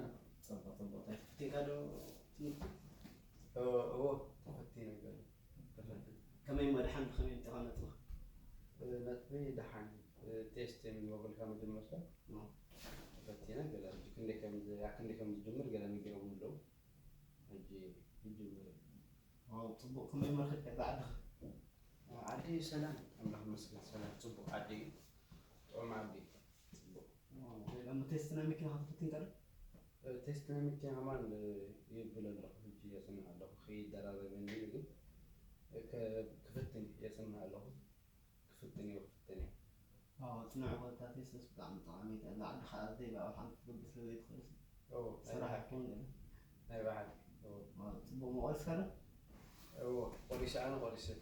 سلام صبط تفتي قالوا هو تفتينا قال كمين مدحن بخمين تغنت له نتبي دحن تيست من قبل كم جمرة تفتينا قال كني كم جمر قال نجي أقول له هجي جمر طبق كمين مرخد بعد عادي سلام اللهم صل سلام صبوا عادي وما عادي صبوا لما تستنا ممكن هذا فتين قالوا تيستنا ممكن عمل يقبل الله هجي يسمع الله خير درا بيني يقول كفتني يسمع الله كفتني وكفتني تنوع وقتها تيسس بتاع مطعمي لا عند خالدي بقى الحمد لله بس اللي يدخل صراحة يكون أي واحد طبق مؤلف كان وريش أنا وريش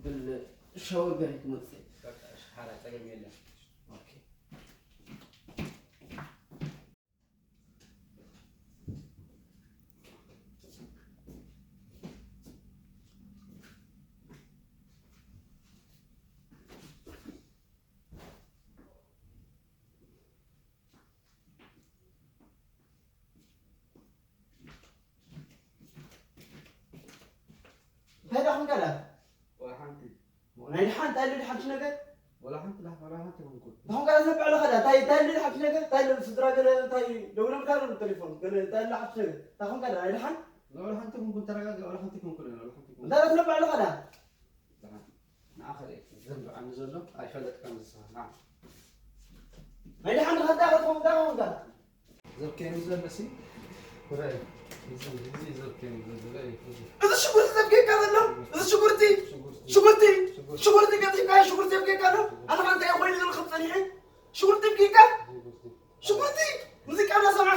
بالشاور بريك مصي حالة تقول ميلا اوكي هذا هم قال ولا حنتي ونحن حنت قال لي حكي نجد ولا حنتي ولا حنتي بنقول هم قال سبع له خدا تاي لي حكي نجد تاي الصدرا قال تاي لو لم قال التليفون قال تاي لي حكي نجد هم قال انا حن ولا حنتي بنقول ترى ولا حنتي بنقول ولا حنتي ده سبع له خدا آخر إيه زلوا عن زلوا أي فلت كم زلوا نعم هاي حن خدا هم قال زل كم زل بسي كراي زل كم زل إذا شكرت بكيك هذا له إذا شكرتي قد كاي شكرتي بكيك هذا أنا كنت أقول لك الخط ثاني شكرتي بكيك شكرتي مزيك أنا سمع